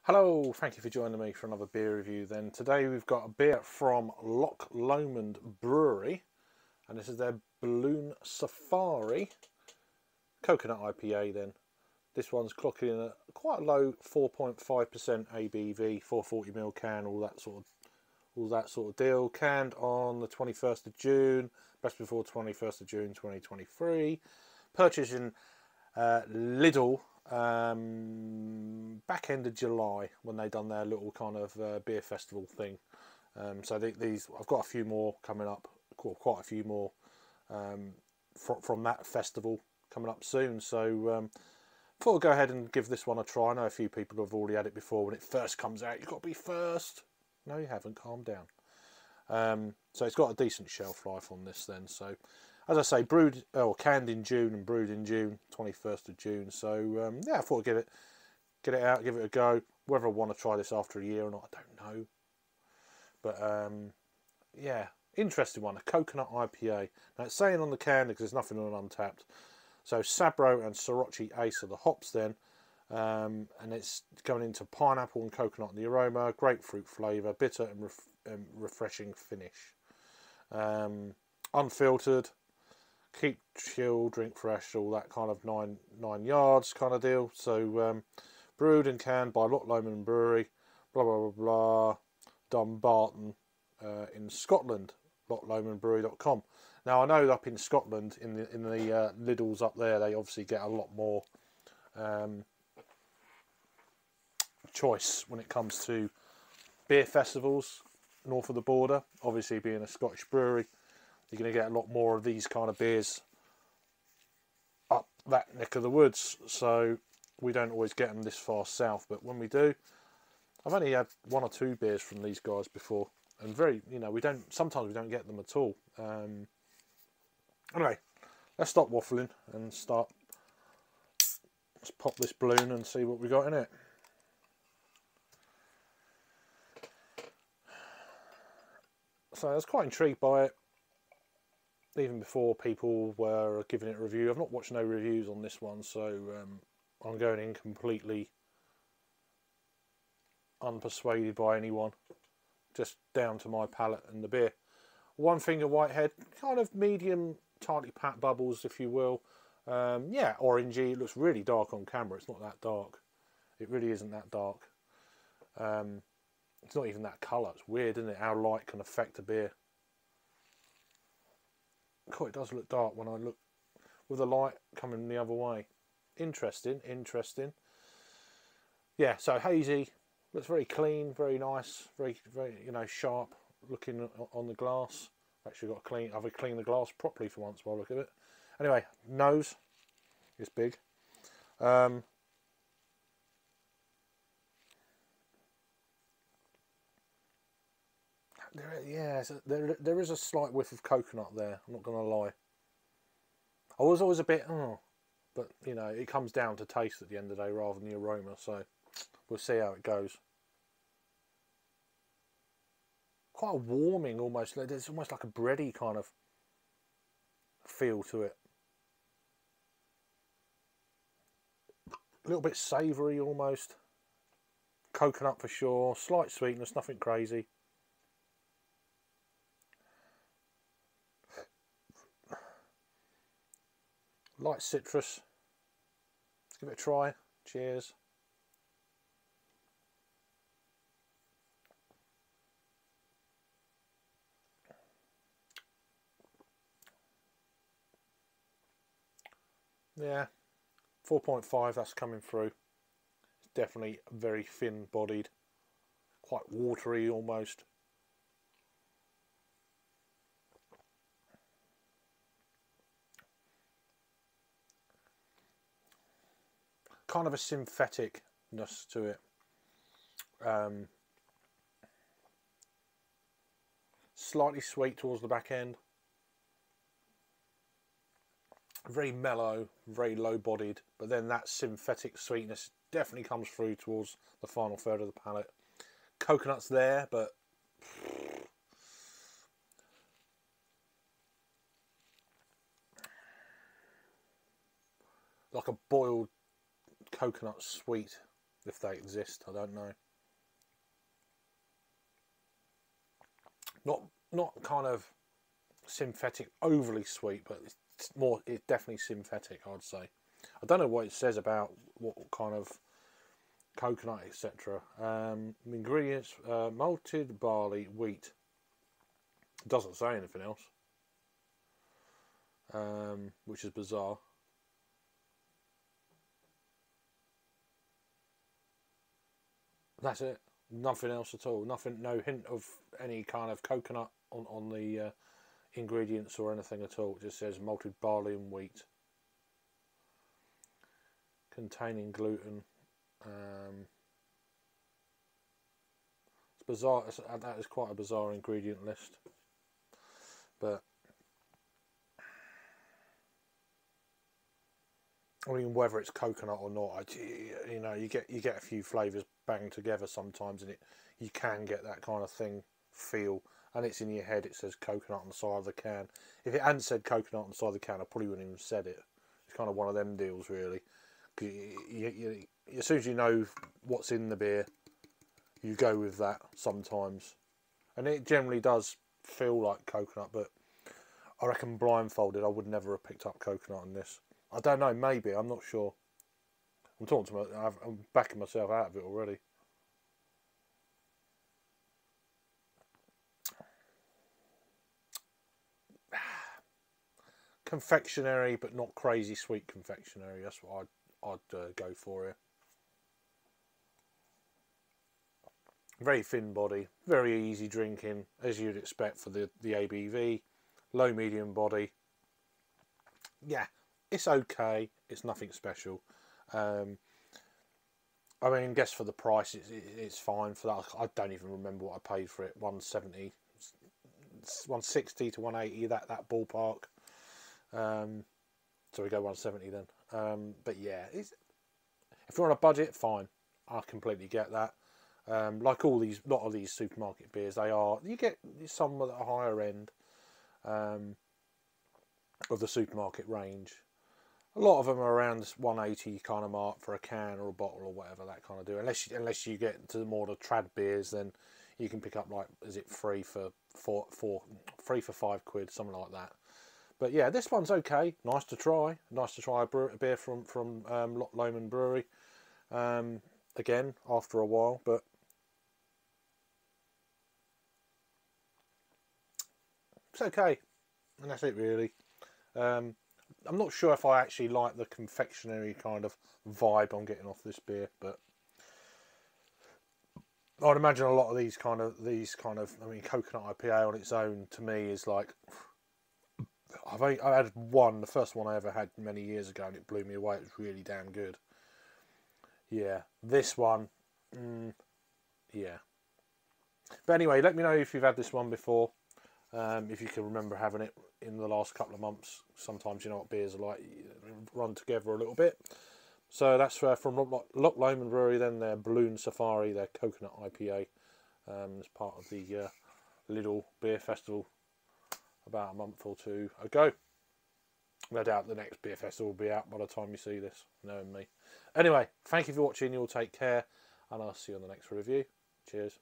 Hello, thank you for joining me for another beer review then. Today we've got a beer from Loch Lomond Brewery, and this is their Balloon Safari Coconut IPA then. This one's clocking in at quite a low 4.5% ABV, 440ml can, all that sort of deal. Canned on the 21st of June, best before 21st of June 2023. Purchased in LIDL back end of July when they done their little kind of beer festival thing. So these I've got a few more coming up, quite a few more from that festival coming up soon. So thought I'd go ahead and give this one a try. I know a few people have already had it before. When it first comes out, you've got to be first. No, you haven't. Calm down. So it's got a decent shelf life on this then. So as I say, canned in June and brewed in June, 21st of June. So yeah, I thought I'd get it out, give it a go. Whether I want to try this after a year or not, I don't know. But yeah, interesting one, a coconut IPA. Now it's saying on the can, because there's nothing on Untapped. So Sabro and Sorachi Ace are the hops then. And it's going into pineapple and coconut in the aroma, grapefruit flavour, bitter and refreshing finish. Unfiltered. Keep chill, drink fresh, all that kind of nine yards kind of deal. So brewed and canned by Loch Lomond Brewery, blah blah blah blah, Dumbarton in Scotland, lochlomondbrewery.com. Now I know up in Scotland, in the Lidls up there, they obviously get a lot more choice when it comes to beer festivals north of the border. Obviously, being a Scottish brewery, you're going to get a lot more of these kind of beers up that neck of the woods. So we don't always get them this far south, but when we do, I've only had one or two beers from these guys before, and sometimes we don't get them at all. Anyway, let's stop waffling and let's pop this balloon and see what we got in it. So I was quite intrigued by it even before people were giving it a review. I've not watched no reviews on this one, so I'm going in completely unpersuaded by anyone, just down to my palate and the beer. One finger whitehead, kind of medium, tightly packed bubbles, if you will. Yeah, orangey. It looks really dark on camera. It's not that dark. It really isn't that dark. It's not even that colour. It's weird, isn't it, how light can affect a beer. God, it does look dark when I look with the light coming the other way. Interesting. Yeah, so hazy, looks very clean, very nice, very sharp looking on the glass. Actually got to I've cleaned the glass properly for once while I look at it. Anyway, nose is big. There is a slight whiff of coconut there, I'm not going to lie. I was always a bit, but it comes down to taste at the end of the day rather than the aroma, so we'll see how it goes. Quite a warming almost, there's almost like a bready kind of feel to it. A little bit savoury almost. Coconut for sure, slight sweetness, nothing crazy. Light citrus. Let's give it a try. Cheers. Yeah, 4.5, that's coming through. It's definitely very thin bodied, quite watery almost. Kind of a syntheticness to it. Slightly sweet towards the back end. Very mellow, very low bodied, but then that synthetic sweetness definitely comes through towards the final third of the palate. Coconut's there, but like a boiled coconut sweet if they exist. I don't know. Not kind of synthetic, overly sweet, but it's definitely synthetic, I'd say. I don't know what it says about what kind of coconut, etc. Ingredients: malted barley, wheat. It doesn't say anything else, which is bizarre. That's it. Nothing else at all. Nothing. No hint of any kind of coconut on the ingredients or anything at all. It just says malted barley and wheat, containing gluten. It's bizarre. That is quite a bizarre ingredient list, but I mean, whether it's coconut or not, you know, you get a few flavours banged together sometimes, and you can get that kind of thing feel, and it's in your head. It says coconut on the side of the can. If it hadn't said coconut on the side of the can, I probably wouldn't even have said it. It's kind of one of them deals, really. As soon as you know what's in the beer, you go with that sometimes, and it generally does feel like coconut. But I reckon blindfolded, I would never have picked up coconut in this. I don't know, maybe, I'm not sure. I'm talking to I'm backing myself out of it already. Confectionery, but not crazy sweet confectionery. That's what I'd go for here. Very thin body, very easy drinking, as you'd expect for the ABV. Low medium body. Yeah, it's okay. It's nothing special. I mean, I guess for the price, it's fine for that. I don't even remember what I paid for it. 170, 160 to 180. That ballpark. So we go 170 then. But yeah, if you're on a budget, fine. I completely get that. Like lot of these supermarket beers, you get some at the higher end of the supermarket range. A lot of them are around this 180 kind of mark for a can or a bottle or whatever, that kind of do. Unless you get to more the trad beers, then you can pick up, like, is it free for 5 quid, something like that. But yeah, this one's okay. Nice to try. Nice to try a beer from Lomond Brewery. Again, after a while, but it's okay. And that's it, really. I'm not sure if I actually like the confectionery kind of vibe I'm getting off this beer, but I'd imagine a lot of these kind of, I mean, coconut IPA on its own to me is like, I had one, the first one I ever had many years ago, and it blew me away. It was really damn good. Yeah, this one, yeah. But anyway, let me know if you've had this one before. If you can remember having it in the last couple of months. Sometimes you know what beers are like, run together a little bit. So that's from Loch Lomond Brewery, then their Balloon Safari, their coconut IPA, as part of the LIDL Beer Festival about a month or two ago. No doubt the next beer festival will be out by the time you see this, knowing me. Anyway, thank you for watching, you'll take care, and I'll see you on the next review. Cheers.